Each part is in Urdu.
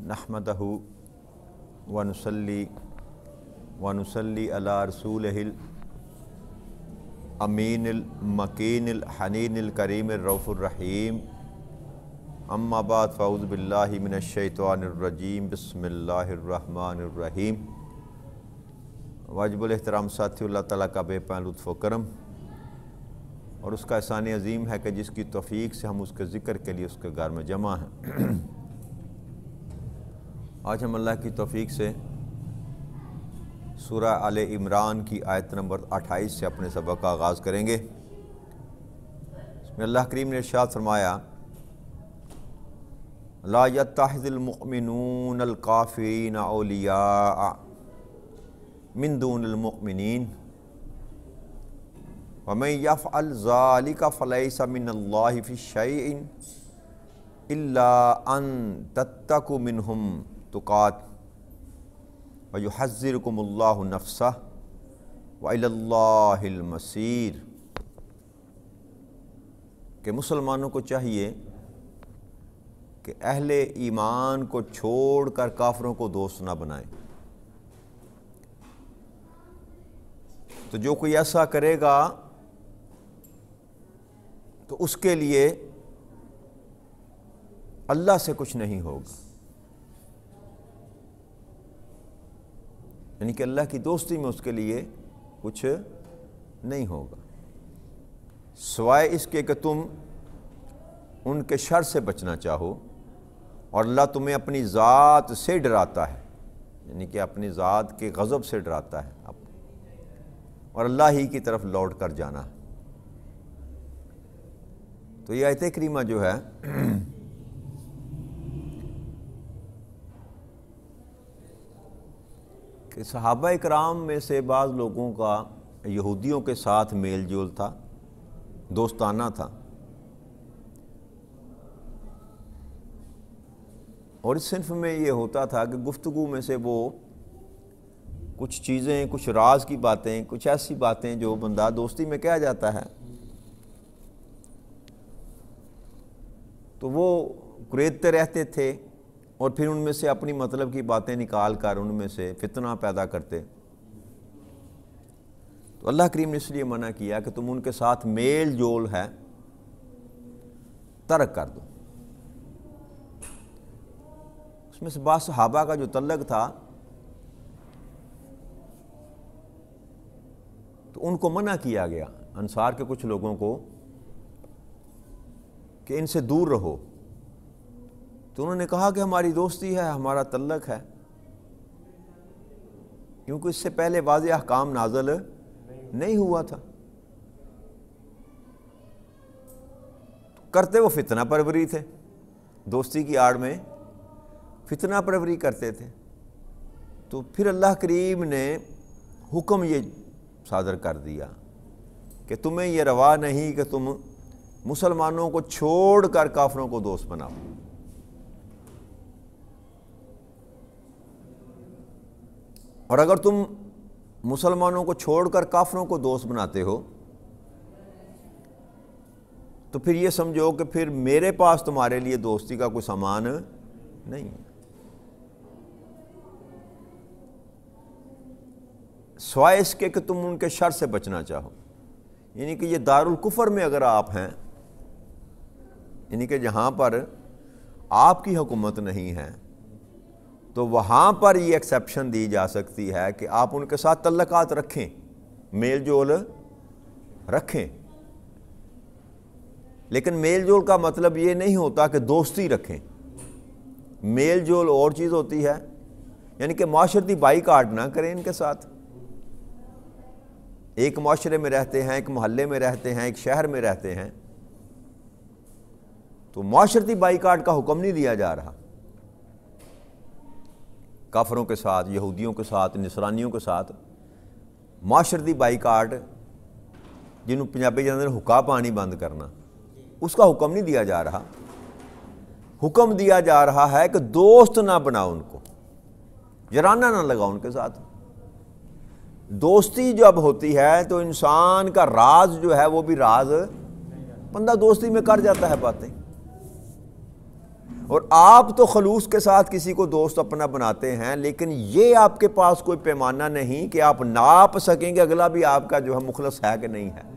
نحمدہ ونصلی علی رسولہ الامین المکین الحنین الکریم الرؤوف الرحیم اما بعد فاعوذ باللہ من الشیطان الرجیم بسم اللہ الرحمن الرحیم۔ واجب الاحترام ساتھی، اللہ تعالیٰ کا بے پناہ لطف و کرم اور اس کا احسان عظیم ہے کہ جس کی توفیق سے ہم اس کے ذکر کے لیے اس کے گھر میں جمع ہیں۔ آج ہم اللہ کی توفیق سے سورہ آل عمران کی آیت نمبر 28 سے اپنے سبق کا آغاز کریں گے۔ اس میں اللہ کریم نے ارشاد فرمایا، لا يتخذ المؤمنون الکافرین اولیاء من دون المؤمنین ومن يفعل ذلك فليس من الله في شيء الا ان تتقوا منهم تقات وَيُحَذِّرُكُمُ اللَّهُ نَفْسَهُ وَإِلَى اللَّهِ الْمَصِيرُ، کہ مسلمانوں کو چاہیے کہ اہل ایمان کو چھوڑ کر کافروں کو دوست نہ بنائیں۔ تو جو کوئی ایسا کرے گا تو اس کے لیے اللہ سے کچھ نہیں ہوگا، یعنی کہ اللہ کی دوستی میں اس کے لیے کچھ نہیں ہوگا، سوائے اس کے کہ تم ان کے شر سے بچنا چاہو، اور اللہ تمہیں اپنی ذات سے ڈراتا ہے، یعنی کہ اپنی ذات کے غضب سے ڈراتا ہے اور اللہ ہی کی طرف لوٹ کر جانا۔ تو یہ آیت کریمہ جو ہے کہ صحابہ اکرام میں سے بعض لوگوں کا یہودیوں کے ساتھ میل جول تھا، دوستانہ تھا، اور اس صنف میں یہ ہوتا تھا کہ گفتگو میں سے وہ کچھ چیزیں، کچھ راز کی باتیں، کچھ ایسی باتیں جو بندہ دوستی میں کہا جاتا ہے، تو وہ کریدتے رہتے تھے اور پھر ان میں سے اپنی مطلب کی باتیں نکال کر ان میں سے فتنہ پیدا کرتے۔ تو اللہ کریم نے اس لیے منع کیا کہ تم ان کے ساتھ میل جول ہے ترک کر دو۔ اس میں سے بعض صحابہ کا جو تعلق تھا تو ان کو منع کیا گیا، انصار کے کچھ لوگوں کو، کہ ان سے دور رہو۔ تو انہوں نے کہا کہ ہماری دوستی ہے، ہمارا تعلق ہے، کیونکہ اس سے پہلے واضح احکام نازل نہیں ہوا تھا۔ کرتے وہ فتنہ پروری تھے، دوستی کی آڑ میں فتنہ پروری کرتے تھے۔ تو پھر اللہ کریم نے حکم یہ صادر کر دیا کہ تمہیں یہ روا نہیں کہ تم مسلمانوں کو چھوڑ کر کافروں کو دوست بناؤ۔ اور اگر تم مسلمانوں کو چھوڑ کر کافروں کو دوست بناتے ہو تو پھر یہ سمجھو کہ پھر میرے پاس تمہارے لیے دوستی کا کوئی سامان نہیں ہے، سوائے اس کے کہ تم ان کے شر سے بچنا چاہو۔ یعنی کہ یہ دارالکفر میں اگر آپ ہیں، یعنی کہ جہاں پر آپ کی حکومت نہیں ہے، تو وہاں پر یہ ایکسیپشن دی جا سکتی ہے کہ آپ ان کے ساتھ تعلقات رکھیں، میل جول رکھیں، لیکن میل جول کا مطلب یہ نہیں ہوتا کہ دوستی رکھیں۔ میل جول اور چیز ہوتی ہے، یعنی کہ معاشرتی بائیکاٹ نہ کریں ان کے ساتھ۔ ایک معاشرے میں رہتے ہیں، ایک محلے میں رہتے ہیں، ایک شہر میں رہتے ہیں، تو معاشرتی بائیکاٹ کا حکم نہیں دیا جا رہا۔ کافروں کے ساتھ، یہودیوں کے ساتھ، نصرانیوں کے ساتھ معاشرتی بائیکاٹ، جنہوں پنجابی کے اندر حکا پانی بند کرنا، اس کا حکم نہیں دیا جا رہا۔ حکم دیا جا رہا ہے کہ دوست نہ بناؤ ان کو، جرانہ نہ لگاؤ ان کے ساتھ۔ دوستی جب ہوتی ہے تو انسان کا راز جو ہے وہ بھی راز، بندہ دوستی میں کر جاتا ہے باتیں، اور آپ تو خلوص کے ساتھ کسی کو دوست اپنا بناتے ہیں، لیکن یہ آپ کے پاس کوئی پیمانہ نہیں کہ آپ ناپ سکیں گے اگلا بھی آپ کا جو ہے مخلص ہے کہ نہیں ہے۔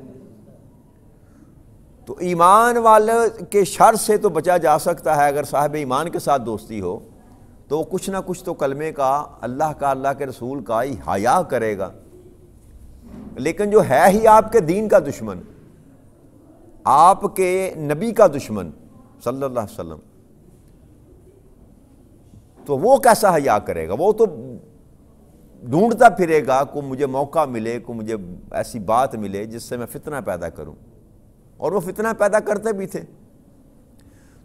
تو ایمان والے کے شر سے تو بچا جا سکتا ہے اگر صاحب ایمان کے ساتھ دوستی ہو، تو کچھ نہ کچھ تو کلمے کا، اللہ کے رسول کا ہی حیا کرے گا۔ لیکن جو ہے ہی آپ کے دین کا دشمن، آپ کے نبی کا دشمن صلی اللہ علیہ وسلم، تو وہ کیسا حیا کرے گا؟ وہ تو ڈھونڈتا پھرے گا کو مجھے موقع ملے، کو مجھے ایسی بات ملے جس سے میں فتنہ پیدا کروں، اور وہ فتنہ پیدا کرتے بھی تھے۔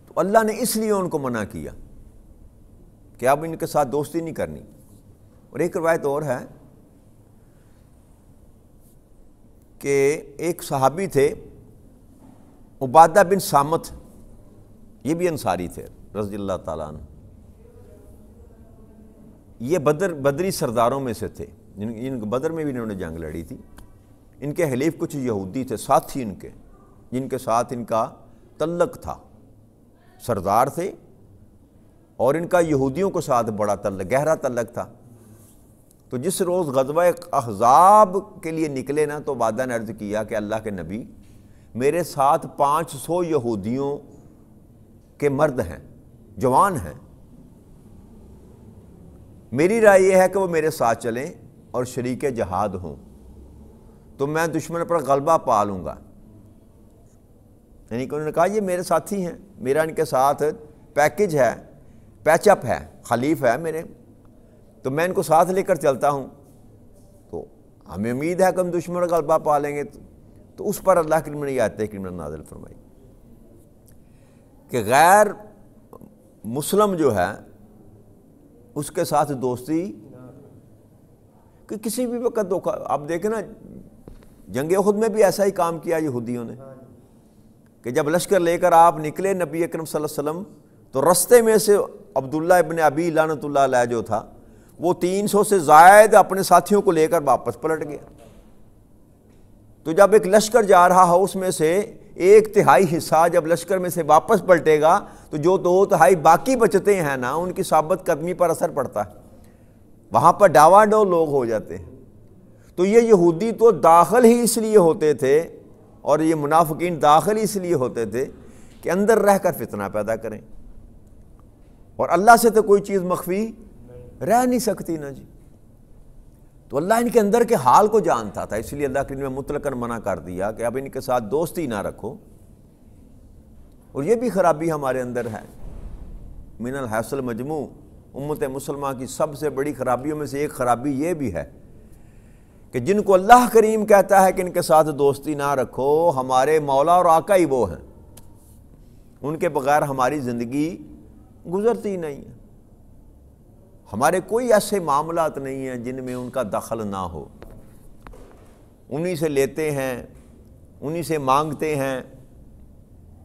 تو اللہ نے اس لیے ان کو منع کیا کہ اب ان کے ساتھ دوستی نہیں کرنی۔ اور ایک روایت اور ہے کہ ایک صحابی تھے عبادہ بن صامت، یہ بھی انصاری تھے رضی اللہ تعالیٰ عنہ، یہ بدری سرداروں میں سے تھے، بدر میں بھی انہوں نے جنگ لڑی تھی۔ ان کے حلیف کچھ یہودی تھے، ساتھی ان کے، جن کے ساتھ ان کا تعلق تھا، سردار تھے، اور ان کا یہودیوں کے ساتھ بڑا تعلق، گہرا تعلق تھا۔ تو جس روز غزوہ احزاب کے لیے نکلے نا، تو عبادہ نے عرض کیا کہ اللہ کے نبی، میرے ساتھ 500 یہودیوں کے مرد ہیں، جوان ہیں، میری رائے یہ ہے کہ وہ میرے ساتھ چلیں اور شریک جہاد ہوں، تو میں دشمن پر غلبہ پا لوں گا۔ یعنی کہ انہوں نے کہا یہ میرے ساتھی ہیں، میرا ان کے ساتھ پیکج ہے، پیچ اپ ہے، خلیف ہے میرے، تو میں ان کو ساتھ لے کر چلتا ہوں، تو ہمیں امید ہے کہ ہم دشمن پر غلبہ پا لیں گے۔ تو اس پر اللہ کی نے آیت کریمہ نازل فرمائی کہ غیر مسلم جو ہے اس کے ساتھ دوستی، کہ کسی بھی وقت دھوکہ، آپ دیکھیں نا جنگ احد میں بھی ایسا ہی کام کیا یہودیوں نے، کہ جب لشکر لے کر آپ نکلے نبی اکرم صلی اللہ علیہ وسلم، تو رستے میں سے عبداللہ ابن ابی لعنت اللہ علیہ جو تھا، وہ 300 سے زائد اپنے ساتھیوں کو لے کر واپس پلٹ گیا۔ تو جب ایک لشکر جا رہا ہو، اس میں سے 1/3 حصہ جب لشکر میں سے واپس پلٹے گا، تو جو 2/3 باقی بچتے ہیں نا، ان کی ثابت قدمی پر اثر پڑتا ہے، وہاں پر ڈاوا ڈول لوگ ہو جاتے ہیں۔ تو یہ یہودی تو داخل ہی اس لیے ہوتے تھے، اور یہ منافقین داخل ہی اس لیے ہوتے تھے کہ اندر رہ کر فتنہ پیدا کریں، اور اللہ سے تو کوئی چیز مخفی رہ نہیں سکتی نا جی۔ تو اللہ ان کے اندر کے حال کو جانتا تھا، اس لیے اللہ کے نے مطلقاً منع کر دیا کہ اب ان کے ساتھ دوستی نہ رکھو۔ اور یہ بھی خرابی ہمارے اندر ہے، من الحیث المجموع، امت مسلمہ کی سب سے بڑی خرابیوں میں سے ایک خرابی یہ بھی ہے کہ جن کو اللہ کریم کہتا ہے کہ ان کے ساتھ دوستی نہ رکھو، ہمارے مولا اور آقا ہی وہ ہیں، ان کے بغیر ہماری زندگی گزرتی نہیں ہے، ہمارے کوئی ایسے معاملات نہیں ہیں جن میں ان کا دخل نہ ہو، انہی سے لیتے ہیں، انہی سے مانگتے ہیں،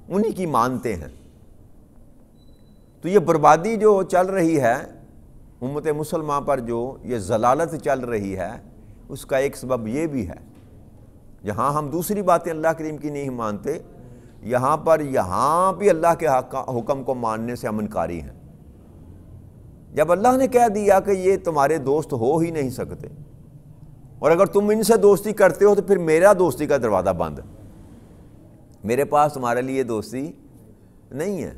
انہی کی مانتے ہیں۔ تو یہ بربادی جو چل رہی ہے امت مسلمہ پر، جو یہ ضلالت چل رہی ہے، اس کا ایک سبب یہ بھی ہے، جہاں ہم دوسری باتیں اللہ کریم کی نہیں مانتے، یہاں بھی اللہ کے حکم کو ماننے سے ہم انکاری ہیں۔ جب اللہ نے کہہ دیا کہ یہ تمہارے دوست ہو ہی نہیں سکتے، اور اگر تم ان سے دوستی کرتے ہو تو پھر میرا دوستی کا دروازہ بند، میرے پاس تمہارے لیے دوستی نہیں ہے،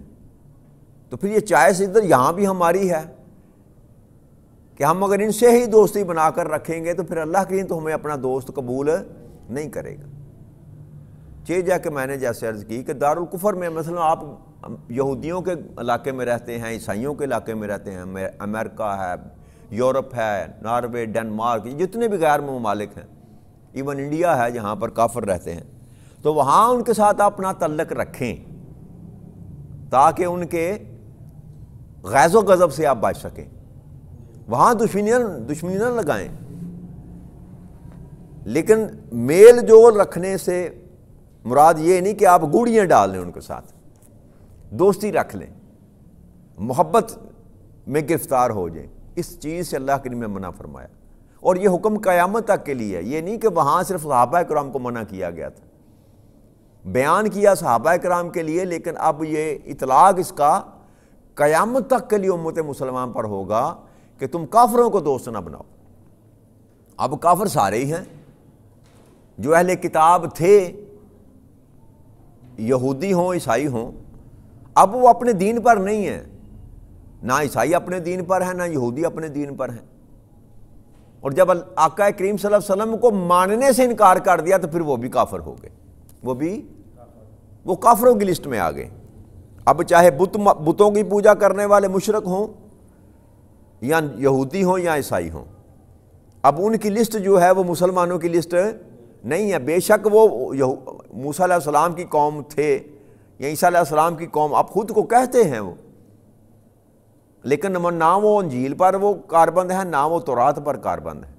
تو پھر یہ چائس ادھر یہاں بھی ہماری ہے کہ ہم اگر ان سے ہی دوستی بنا کر رکھیں گے تو پھر اللہ کے لیے تو ہمیں اپنا دوست قبول نہیں کرے گا۔ جا کہ میں نے جیسے عرض کی کہ دارالکفر میں مثلا آپ یہودیوں کے علاقے میں رہتے ہیں، عیسائیوں کے علاقے میں رہتے ہیں، امریکہ ہے، یورپ ہے، ناروے، ڈنمارک، جتنے بھی غیر ممالک ہیں، ایون انڈیا ہے جہاں پر کافر رہتے ہیں، تو وہاں ان کے ساتھ اپنا تعلق رکھیں تاکہ ان کے غیظ و غضب سے آپ بچ سکیں، وہاں دشمنی نہ لگائیں۔ لیکن میل جول رکھنے سے مراد یہ نہیں کہ آپ گوڑیاں ڈال لیں، ان کے ساتھ دوستی رکھ لیں، محبت میں گرفتار ہو جائیں، اس چیز سے اللہ نے منع فرمایا۔ اور یہ حکم قیامت تک کے لیے ہے، یہ نہیں کہ وہاں صرف صحابہ کرام کو منع کیا گیا تھا، بیان کیا صحابہ کرام کے لیے، لیکن اب یہ اطلاق اس کا قیامت تک کے لیے امت مسلمان پر ہوگا کہ تم کافروں کو دوست نہ بناؤ۔ اب کافر سارے ہی ہیں، جو اہل کتاب تھے، یہودی ہوں عیسائی ہوں، اب وہ اپنے دین پر نہیں ہیں، نہ عیسائی اپنے دین پر ہیں، نہ یہودی اپنے دین پر ہیں۔ اور جب آقا کریم صلی اللہ علیہ وسلم کو ماننے سے انکار کر دیا تو پھر وہ بھی کافر ہو گئے، وہ کافروں کی لسٹ میں آ گئے۔ اب چاہے بتوں کی پوجا کرنے والے مشرک ہوں یا یہودی ہوں یا عیسائی ہوں، اب ان کی لسٹ جو ہے وہ مسلمانوں کی لسٹ نہیں ہے۔ بے شک وہ موسیٰ علیہ السلام کی قوم تھے یا عیسیٰ علیہ السلام کی قوم، اب خود کو کہتے ہیں وہ، لیکن نہ وہ انجیل پر وہ کاربند ہے، نہ وہ تورات پر کاربند ہے۔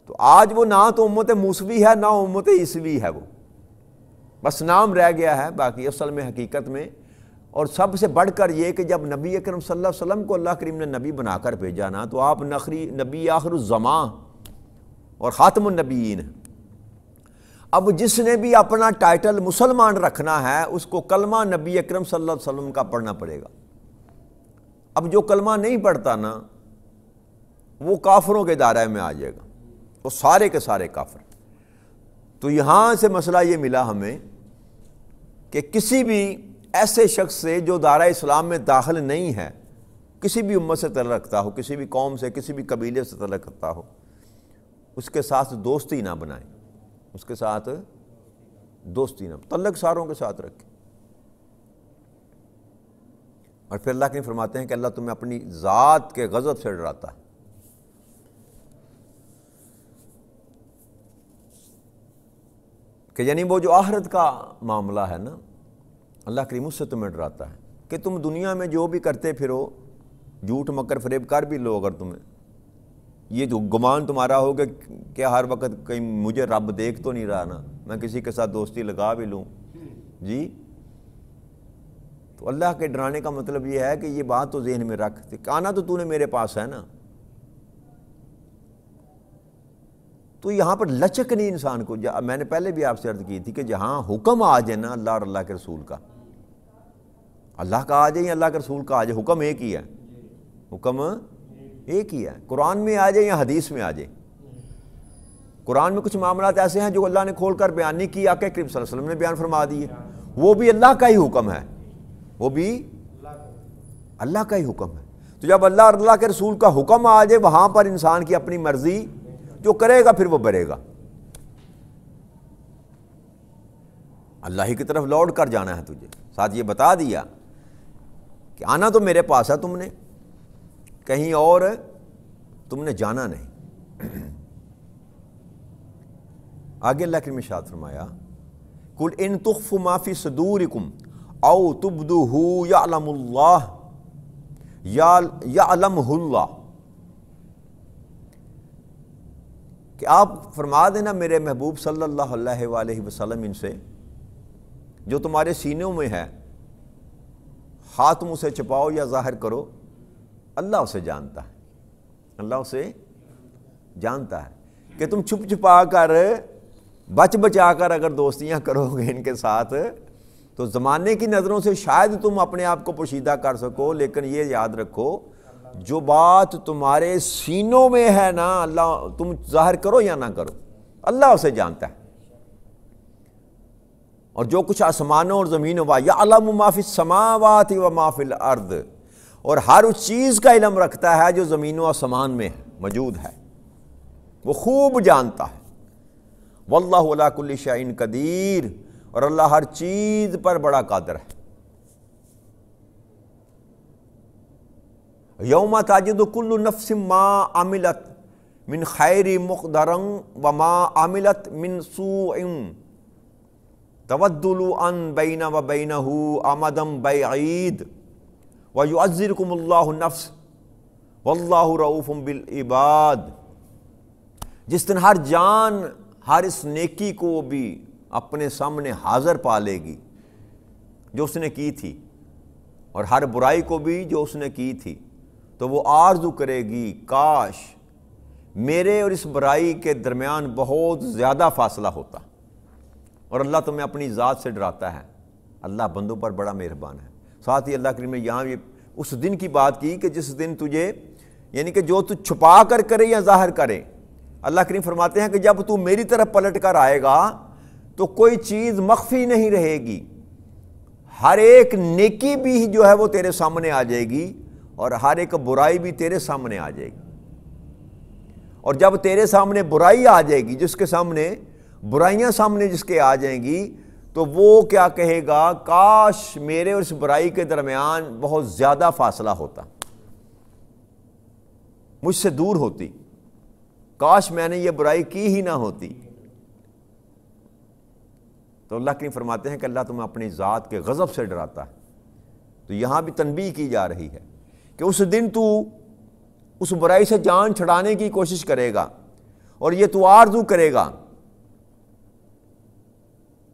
تو آج وہ نہ تو امت موسوی ہے، نہ امت عیسوی ہے، وہ بس نام رہ گیا ہے، باقی اصل میں حقیقت میں۔ اور سب سے بڑھ کر یہ کہ جب نبی اکرم صلی اللہ علیہ وسلم کو اللہ کریم نے نبی بنا کر بھیجا نا، تو آپ نبی آخر الزمان اور خاتم النبیین۔ اب جس نے بھی اپنا ٹائٹل مسلمان رکھنا ہے اس کو کلمہ نبی اکرم صلی اللہ علیہ وسلم کا پڑھنا پڑے گا۔ اب جو کلمہ نہیں پڑھتا نا وہ کافروں کے دائرے میں آ جائے گا، وہ سارے کے سارے کافر۔ تو یہاں سے مسئلہ یہ ملا ہمیں کہ کسی بھی ایسے شخص سے جو دائرہ اسلام میں داخل نہیں ہے، کسی بھی امت سے تعلق رکھتا ہو، کسی بھی قوم سے، کسی بھی قبیلے سے تعلق رکھتا ہو، اس کے ساتھ دوستی نہ بنائیں، اس کے ساتھ دوستی نہ، تعلق ساروں کے ساتھ رکھیں۔ اور پھر اللہ کے فرماتے ہیں کہ اللہ تمہیں اپنی ذات کے غضب سے ڈراتا ہے۔ کہ یعنی وہ جو آخرت کا معاملہ ہے نا، اللہ کریم اس سے تمہیں ڈراتا ہے کہ تم دنیا میں جو بھی کرتے پھرو، جھوٹ مکر فریب کر بھی لو، اگر تمہیں یہ جو گمان تمہارا ہوگا کہ ہر وقت کہیں مجھے رب دیکھ تو نہیں رہا نا، میں کسی کے ساتھ دوستی لگا بھی لوں جی، تو اللہ کے ڈرانے کا مطلب یہ ہے کہ یہ بات تو ذہن میں رکھ کہ آنا تو نے میرے پاس ہے نا۔ تو یہاں پر لچک نہیں انسان کو، میں نے پہلے بھی آپ سے عرض کی تھی کہ جہاں حکم آ جائے نا اللہ اور اللہ کے رسول کا، اللہ کا آ جائے یا اللہ کے رسول کا آ جائے، حکم ایک ہی ہے، حکم ایک ہی ہے، قرآن میں آ جائے یا حدیث میں آ جائے۔ قرآن میں کچھ معاملات ایسے ہیں جو اللہ نے کھول کر بیان نہیں کی، آقا کریم صلی اللہ علیہ وسلم نے بیان فرما دیے، وہ بھی اللہ کا ہی حکم ہے، وہ بھی اللہ کا ہی حکم ہے۔ تو جب اللہ اور اللہ کے رسول کا حکم آ جائے، وہاں پر انسان کی اپنی مرضی جو کرے گا پھر وہ برے گا، اللہ ہی کی طرف لوٹ کر جانا ہے تجھے۔ ساتھ یہ بتا دیا کہ آنا تو میرے پاس ہے، تم نے کہیں اور تم نے جانا نہیں۔ آگے اللہ کی ارشاد فرمایا قل ان تخفوا ما فی صدورکم او تبدوہ یعلم اللہ یعلمہ اللہ، کہ آپ فرما دینا میرے محبوب صلی اللہ علیہ وآلہ وسلم ان سے، جو تمہارے سینوں میں ہے، خواہ تم اسے چھپاؤ یا ظاہر کرو، اللہ اسے جانتا ہے، اللہ اسے جانتا ہے۔ کہ تم چھپ چھپا کر بچ بچا کر اگر دوستیاں کرو گے ان کے ساتھ تو زمانے کی نظروں سے شاید تم اپنے آپ کو پوشیدہ کر سکو، لیکن یہ یاد رکھو جو بات تمہارے سینوں میں ہے نا، اللہ تم ظاہر کرو یا نہ کرو، اللہ اسے جانتا ہے۔ اور جو کچھ آسمانوں اور زمینوں یعلم ما فی السماوات و ما فی الارض، اور ہر اس چیز کا علم رکھتا ہے جو زمین و آسمان میں موجود ہے، وہ خوب جانتا ہے۔ واللہ علی کل شیء قدیر، اور اللہ ہر چیز پر بڑا قادر ہے۔ یوم تجد کل نفس ما عملت من خیر مقدرا وما عملت من سوء تود ان بین و بینہ امدا بعید ویعذرکم اللہ نفس واللہ رؤوف بالعباد۔ جس دن ہر جان ہر اس نیکی کو بھی اپنے سامنے حاضر پا لے گی جو اس نے کی تھی، اور ہر برائی کو بھی جو اس نے کی تھی، تو وہ آرزو کرے گی کاش میرے اور اس برائی کے درمیان بہت زیادہ فاصلہ ہوتا۔ اور اللہ تمہیں اپنی ذات سے ڈراتا ہے، اللہ بندوں پر بڑا مہربان ہے۔ ساتھ ہی اللہ کریم نے یہاں یہ اس دن کی بات کی کہ جس دن تجھے یعنی کہ جو تو چھپا کر کرے یا ظاہر کرے، اللہ کریم فرماتے ہیں کہ جب تو میری طرف پلٹ کر آئے گا تو کوئی چیز مخفی نہیں رہے گی، ہر ایک نیکی بھی جو ہے وہ تیرے سامنے آ جائے گی اور ہر ایک برائی بھی تیرے سامنے آ جائے گی۔ اور جب تیرے سامنے برائی آ جائے گی، جس کے سامنے برائیاں سامنے جس کے آ جائیں گی، تو وہ کیا کہے گا، کاش میرے اور اس برائی کے درمیان بہت زیادہ فاصلہ ہوتا، مجھ سے دور ہوتی، کاش میں نے یہ برائی کی ہی نہ ہوتی۔ تو اللہ کریم فرماتے ہیں کہ اللہ تمہیں اپنی ذات کے غضب سے ڈراتا ہے۔ تو یہاں بھی تنبیہ کی جا رہی ہے کہ اس دن تو اس برائی سے جان چھڑانے کی کوشش کرے گا اور یہ تو آرزو کرے گا،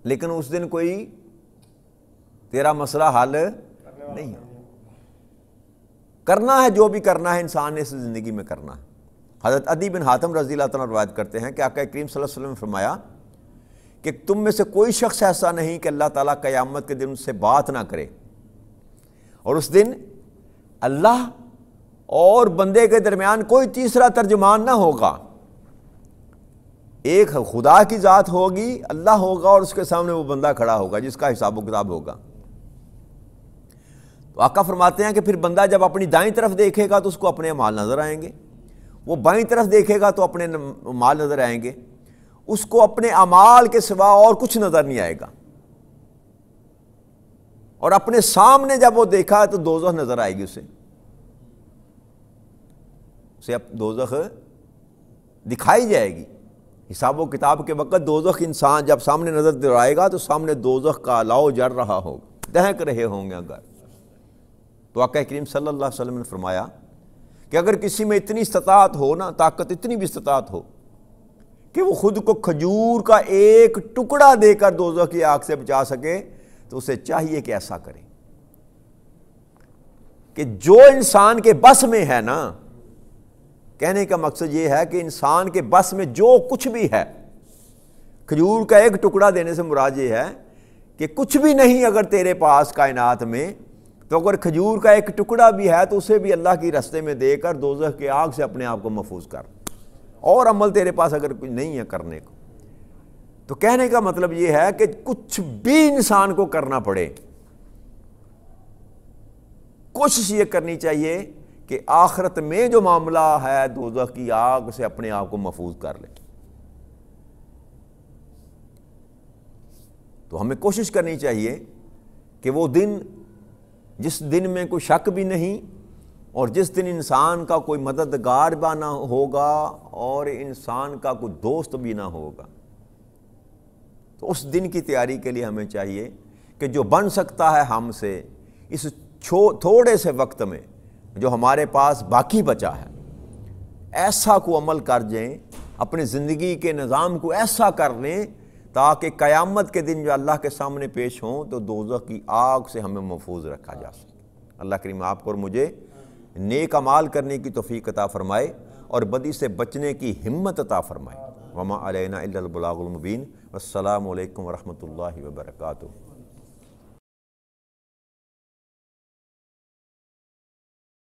لیکن اس دن کوئی تیرا مسئلہ حل نہیں ہے۔ کرنا ہے جو بھی کرنا ہے انسان نے اس زندگی میں کرنا ہے۔ حضرت عدی بن حاتم رضی اللہ تعالیٰ روایت کرتے ہیں کہ آقا کریم صلی اللہ علیہ وسلم نے فرمایا کہ تم میں سے کوئی شخص ایسا نہیں کہ اللہ تعالیٰ قیامت کے دن اس سے بات نہ کرے، اور اس دن اللہ اور بندے کے درمیان کوئی تیسرا ترجمان نہ ہوگا، ایک خدا کی ذات ہوگی، اللہ ہوگا، اور اس کے سامنے وہ بندہ کھڑا ہوگا جس کا حساب و کتاب ہوگا۔ تو آقا فرماتے ہیں کہ پھر بندہ جب اپنی دائیں طرف دیکھے گا تو اس کو اپنے اعمال نظر آئیں گے، وہ بائیں طرف دیکھے گا تو اپنے اعمال نظر آئیں گے، اس کو اپنے اعمال کے سوا اور کچھ نظر نہیں آئے گا، اور اپنے سامنے جب وہ دیکھا تو دوزخ نظر آئے گی اسے اب دوزخ دکھائی جائے گی۔ حساب و کتاب کے وقت دوزخ انسان جب سامنے نظر دلائے گا تو سامنے دوزخ کا الاؤ جل رہا ہوگا، دہک رہے ہوں گے اگر۔ تو آقا کریم صلی اللہ علیہ وسلم نے فرمایا کہ اگر کسی میں اتنی استطاعت ہو نا، طاقت اتنی بھی استطاعت ہو کہ وہ خود کو کھجور کا ایک ٹکڑا دے کر دوزخ کی آگ سے بچا سکے تو اسے چاہیے کہ ایسا کرے۔ کہ جو انسان کے بس میں ہے نا، کہنے کا مقصد یہ ہے کہ انسان کے بس میں جو کچھ بھی ہے، کھجور کا ایک ٹکڑا دینے سے مراد یہ ہے کہ کچھ بھی نہیں اگر تیرے پاس کائنات میں، تو اگر کھجور کا ایک ٹکڑا بھی ہے تو اسے بھی اللہ کی راستے میں دے کر دوزخ کی آگ سے اپنے آپ کو محفوظ کر، اور عمل تیرے پاس اگر کچھ نہیں ہے کرنے کو۔ تو کہنے کا مطلب یہ ہے کہ کچھ بھی انسان کو کرنا پڑے، کوشش یہ کرنی چاہیے کہ آخرت میں جو معاملہ ہے دوزخ کی آگ سے اپنے آپ کو محفوظ کر لے۔ تو ہمیں کوشش کرنی چاہیے کہ وہ دن جس دن میں کوئی شک بھی نہیں، اور جس دن انسان کا کوئی مددگار بھی نہ ہوگا اور انسان کا کوئی دوست بھی نہ ہوگا، تو اس دن کی تیاری کے لیے ہمیں چاہیے کہ جو بن سکتا ہے ہم سے اس تھوڑے سے وقت میں جو ہمارے پاس باقی بچا ہے، ایسا کو عمل کر جائیں، اپنی زندگی کے نظام کو ایسا کر لیں تاکہ قیامت کے دن جو اللہ کے سامنے پیش ہوں تو دوزخ کی آگ سے ہمیں محفوظ رکھا جا سکے۔ اللہ کریم آپ کو اور مجھے نیک اعمال کرنے کی توفیق عطا فرمائے اور بدی سے بچنے کی ہمت عطا فرمائے۔ وما علینا الا البلاغ المبین۔ والسلام علیکم ورحمۃ اللہ وبرکاتہ۔